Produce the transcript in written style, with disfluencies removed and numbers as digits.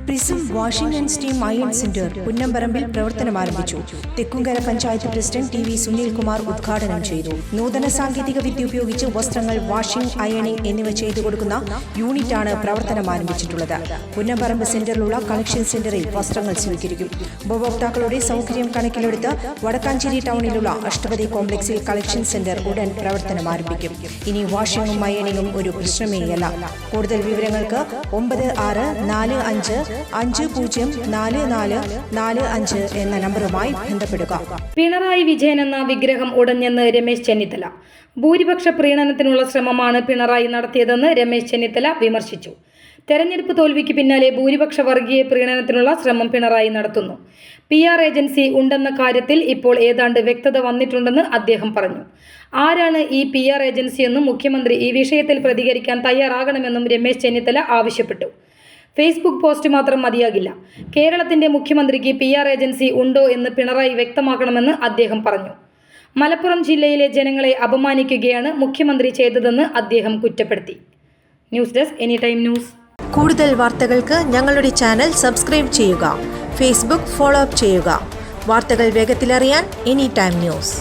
Prism washing and steam iron centre പുന്നമ്പറമ്പിൽ പ്രവർത്തനം ആരംഭിച്ചു. Thekkumkara panchayat president T V Sunilkumar ഉദ്ഘാടനം ചെയ്തു. നൂതന സാങ്കേതിക വിദ്യ ഉപയോഗിച്ച് വസ്ത്രങ്ങൾ വാഷിംഗ്, അയണിംഗ് എന്നിവ ചെയ്തു കൊടുക്കുന്ന യൂണിറ്റാണ് പ്രവർത്തനം ആരംഭിച്ചിട്ടുള്ളത്. പുന്നമ്പറമ്പ് സെന്ററിലുള്ള കളക്ഷൻ സെന്ററിൽ വസ്ത്രങ്ങൾ സ്വീകരിക്കും. ഉപഭോക്താക്കളുടെ സൗകര്യം കണക്കിലെടുത്ത് വടക്കാഞ്ചേരി ടൗണിലുള്ള അഷ്ടപതി കോംപ്ലക്സിൽ കളക്ഷൻ സെന്റർ ഉടൻ പ്രവർത്തനം ആരംഭിക്കും. ഇനി വാഷിംഗും അയണിംഗും ഒരു പ്രശ്നമേയല്ല. കൂടുതൽ വിവരങ്ങൾക്ക് 96504445 എന്ന നമ്പറുമായി ബന്ധപ്പെടുക. പിണറായി വിജയൻ എന്ന വിഗ്രഹം ഉടഞ്ഞെന്ന് രമേശ് ചെന്നിത്തല. ഭൂരിപക്ഷ പ്രീണനത്തിനുള്ള ശ്രമമാണ് പിണറായി നടത്തിയതെന്ന് രമേശ് ചെന്നിത്തല വിമർശിച്ചു. തെരഞ്ഞെടുപ്പ് തോൽവിക്ക് പിന്നാലെ ഭൂരിപക്ഷ വർഗീയ പ്രീണനത്തിനുള്ള ശ്രമം പിണറായി നടത്തുന്നു. PR ഏജൻസി ഉണ്ടെന്ന കാര്യത്തിൽ ഇപ്പോൾ ഏതാണ്ട് വ്യക്തത വന്നിട്ടുണ്ടെന്ന് അദ്ദേഹം പറഞ്ഞു. ആരാണ് ഈ PR ഏജൻസിയെന്നും മുഖ്യമന്ത്രി ഈ വിഷയത്തിൽ പ്രതികരിക്കാൻ തയ്യാറാകണമെന്നും രമേശ് ചെന്നിത്തല ആവശ്യപ്പെട്ടു. ഫേസ്ബുക്ക് പോസ്റ്റ് മാത്രം മതിയാകില്ല. കേരളത്തിന്റെ മുഖ്യമന്ത്രിക്ക് PR ഏജൻസി ഉണ്ടോ എന്ന് പിണറായി വ്യക്തമാക്കണമെന്ന് അദ്ദേഹം പറഞ്ഞു. മലപ്പുറം ജില്ലയിലെ ജനങ്ങളെ അപമാനിക്കുകയാണ് മുഖ്യമന്ത്രി ചെയ്തതെന്ന് അദ്ദേഹം കുറ്റപ്പെടുത്തി. News desk anytime news. കൂടുതൽ വാർത്തകൾക്ക് ഞങ്ങളുടെ ചാനൽ സബ്സ്ക്രൈബ് ചെയ്യുക. ഫേസ്ബുക്ക് ഫോളോ അപ്പ് ചെയ്യുക. വാർത്തകൾ വേഗത്തിലറിയാൻ എനിടൈം ന്യൂസ്.